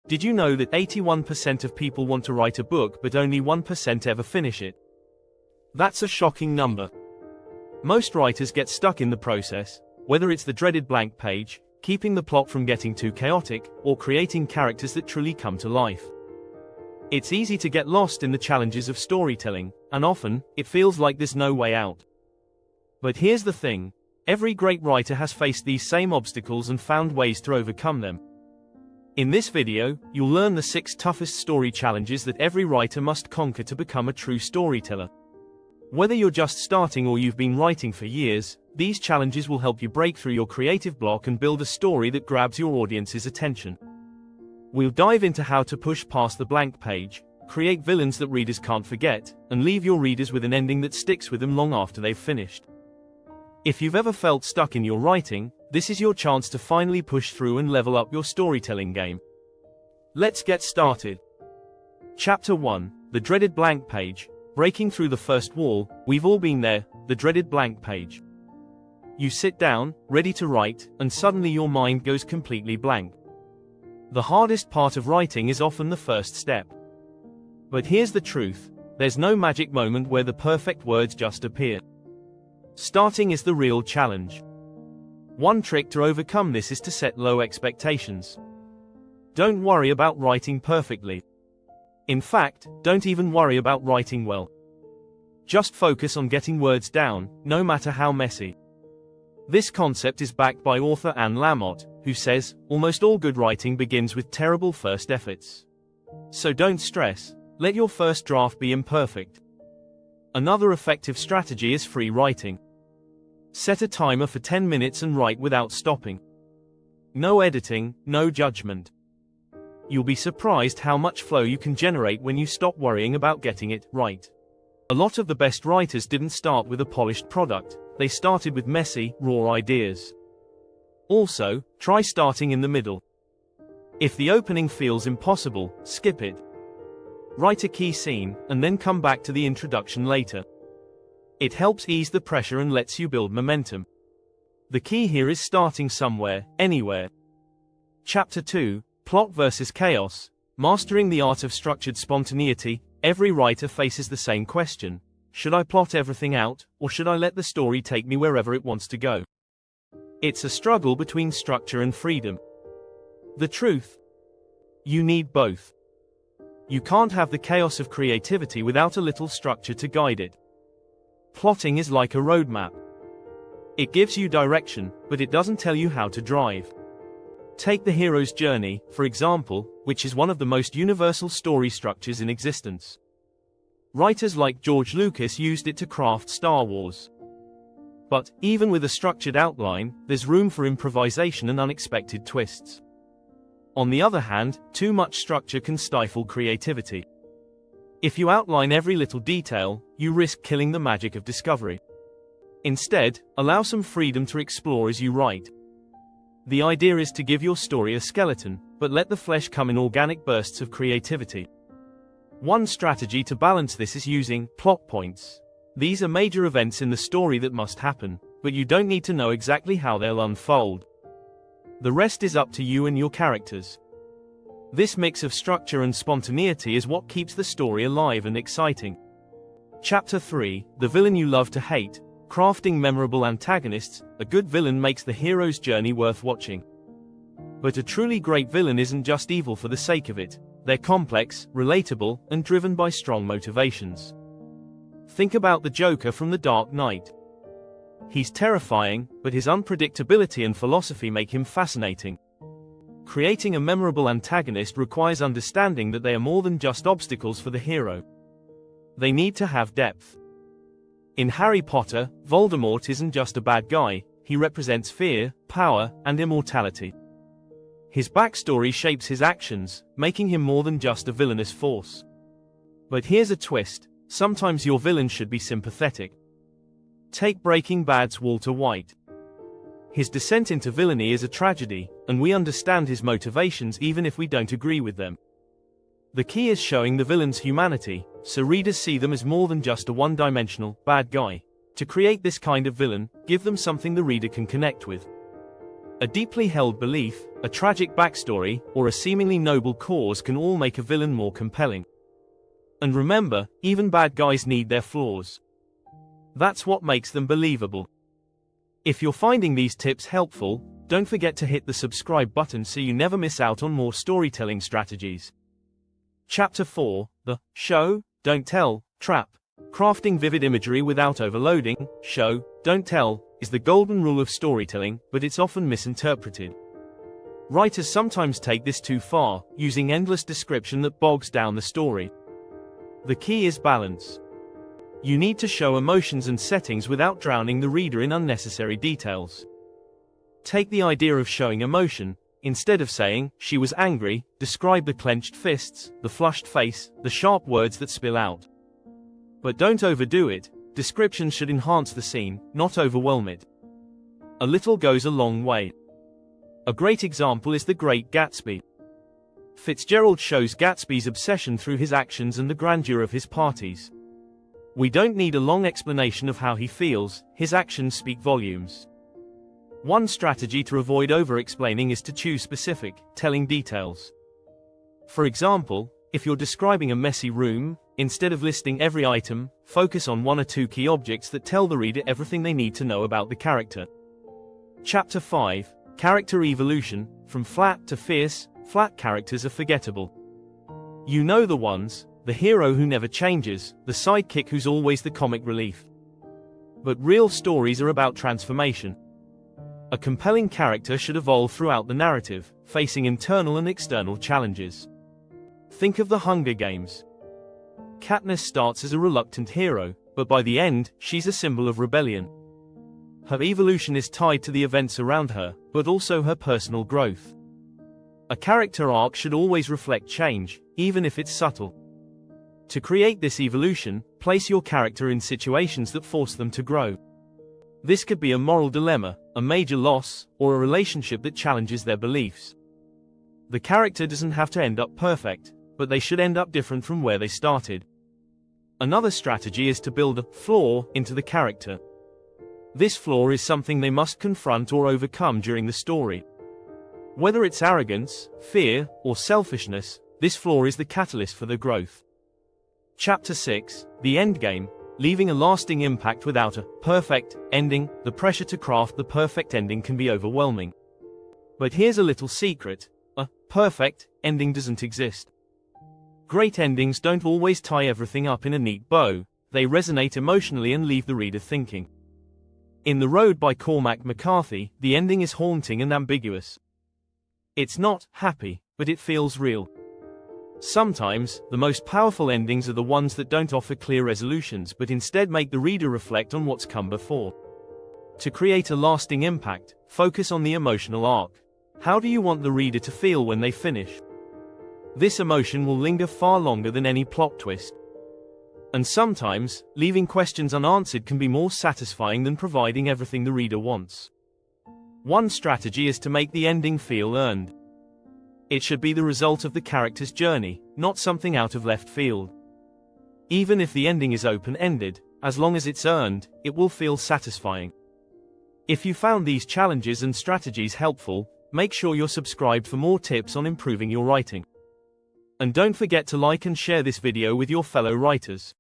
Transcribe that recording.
Did you know that 81% of people want to write a book but only 1% ever finish it? That's a shocking number. Most writers get stuck in the process, whether it's the dreaded blank page, keeping the plot from getting too chaotic, or creating characters that truly come to life. It's easy to get lost in the challenges of storytelling, and often, it feels like there's no way out. But here's the thing, every great writer has faced these same obstacles and found ways to overcome them. In this video, you'll learn the 6 toughest story challenges that every writer must conquer to become a true storyteller. Whether you're just starting or you've been writing for years, these challenges will help you break through your creative block and build a story that grabs your audience's attention. We'll dive into how to push past the blank page, create villains that readers can't forget, and leave your readers with an ending that sticks with them long after they've finished. If you've ever felt stuck in your writing, this is your chance to finally push through and level up your storytelling game. Let's get started. Chapter 1, The Dreaded Blank Page. Breaking through the first wall. We've all been there, the dreaded blank page. You sit down, ready to write, and suddenly your mind goes completely blank. The hardest part of writing is often the first step. But here's the truth, there's no magic moment where the perfect words just appear. Starting is the real challenge. One trick to overcome this is to set low expectations. Don't worry about writing perfectly. In fact, don't even worry about writing well. Just focus on getting words down, no matter how messy. This concept is backed by author Anne Lamott, who says, almost all good writing begins with terrible first efforts. So don't stress, let your first draft be imperfect. Another effective strategy is free writing. Set a timer for 10 minutes and write without stopping. No editing, no judgment. You'll be surprised how much flow you can generate when you stop worrying about getting it right. A lot of the best writers didn't start with a polished product, they started with messy, raw ideas. Also, try starting in the middle. If the opening feels impossible, skip it. Write a key scene, and then come back to the introduction later. It helps ease the pressure and lets you build momentum. The key here is starting somewhere, anywhere. Chapter 2, Plot versus Chaos. Mastering the art of structured spontaneity. Every writer faces the same question. Should I plot everything out, or should I let the story take me wherever it wants to go? It's a struggle between structure and freedom. The truth? You need both. You can't have the chaos of creativity without a little structure to guide it. Plotting is like a roadmap. It gives you direction, but it doesn't tell you how to drive. Take the hero's journey, for example, which is one of the most universal story structures in existence. Writers like George Lucas used it to craft Star Wars. But, even with a structured outline, there's room for improvisation and unexpected twists. On the other hand, too much structure can stifle creativity. If you outline every little detail, you risk killing the magic of discovery. Instead, allow some freedom to explore as you write. The idea is to give your story a skeleton, but let the flesh come in organic bursts of creativity. One strategy to balance this is using plot points. These are major events in the story that must happen, but you don't need to know exactly how they'll unfold. The rest is up to you and your characters. This mix of structure and spontaneity is what keeps the story alive and exciting. Chapter 3, The Villain You Love to Hate. Crafting memorable antagonists. A good villain makes the hero's journey worth watching. But a truly great villain isn't just evil for the sake of it. They're complex, relatable, and driven by strong motivations. Think about the Joker from The Dark Knight. He's terrifying, but his unpredictability and philosophy make him fascinating. Creating a memorable antagonist requires understanding that they are more than just obstacles for the hero. They need to have depth. In Harry Potter, Voldemort isn't just a bad guy, he represents fear, power, and immortality. His backstory shapes his actions, making him more than just a villainous force. But here's a twist, sometimes your villain should be sympathetic. Take Breaking Bad's Walter White. His descent into villainy is a tragedy, and we understand his motivations even if we don't agree with them. The key is showing the villain's humanity, so readers see them as more than just a one-dimensional, bad guy. To create this kind of villain, give them something the reader can connect with. A deeply held belief, a tragic backstory, or a seemingly noble cause can all make a villain more compelling. And remember, even bad guys need their flaws. That's what makes them believable. If you're finding these tips helpful, don't forget to hit the subscribe button so you never miss out on more storytelling strategies. Chapter 4, The Show, Don't Tell, Trap. Crafting vivid imagery without overloading. Show, don't tell, is the golden rule of storytelling, but it's often misinterpreted. Writers sometimes take this too far, using endless description that bogs down the story. The key is balance. You need to show emotions and settings without drowning the reader in unnecessary details. Take the idea of showing emotion. Instead of saying, "She was angry," describe the clenched fists, the flushed face, the sharp words that spill out. But don't overdo it. Description should enhance the scene, not overwhelm it. A little goes a long way. A great example is The Great Gatsby. Fitzgerald shows Gatsby's obsession through his actions and the grandeur of his parties. We don't need a long explanation of how he feels, his actions speak volumes. One strategy to avoid over-explaining is to choose specific, telling details. For example, if you're describing a messy room, instead of listing every item, focus on one or two key objects that tell the reader everything they need to know about the character. Chapter 5, Character Evolution. From flat to fierce, flat characters are forgettable. You know the ones, the hero who never changes, the sidekick who's always the comic relief. But real stories are about transformation. A compelling character should evolve throughout the narrative, facing internal and external challenges. Think of the Hunger Games. Katniss starts as a reluctant hero, but by the end, she's a symbol of rebellion. Her evolution is tied to the events around her, but also her personal growth. A character arc should always reflect change, even if it's subtle. To create this evolution, place your character in situations that force them to grow. This could be a moral dilemma, a major loss, or a relationship that challenges their beliefs. The character doesn't have to end up perfect, but they should end up different from where they started. Another strategy is to build a flaw into the character. This flaw is something they must confront or overcome during the story. Whether it's arrogance, fear, or selfishness, this flaw is the catalyst for their growth. Chapter 6, The Endgame. Leaving a lasting impact without a perfect ending. The pressure to craft the perfect ending can be overwhelming. But here's a little secret: a perfect ending doesn't exist. Great endings don't always tie everything up in a neat bow, they resonate emotionally and leave the reader thinking. In The Road by Cormac McCarthy, the ending is haunting and ambiguous. It's not happy, but it feels real. Sometimes, the most powerful endings are the ones that don't offer clear resolutions but instead make the reader reflect on what's come before. To create a lasting impact, focus on the emotional arc. How do you want the reader to feel when they finish? This emotion will linger far longer than any plot twist. And sometimes, leaving questions unanswered can be more satisfying than providing everything the reader wants. One strategy is to make the ending feel earned. It should be the result of the character's journey, not something out of left field. Even if the ending is open-ended, as long as it's earned, it will feel satisfying. If you found these challenges and strategies helpful, make sure you're subscribed for more tips on improving your writing. And don't forget to like and share this video with your fellow writers.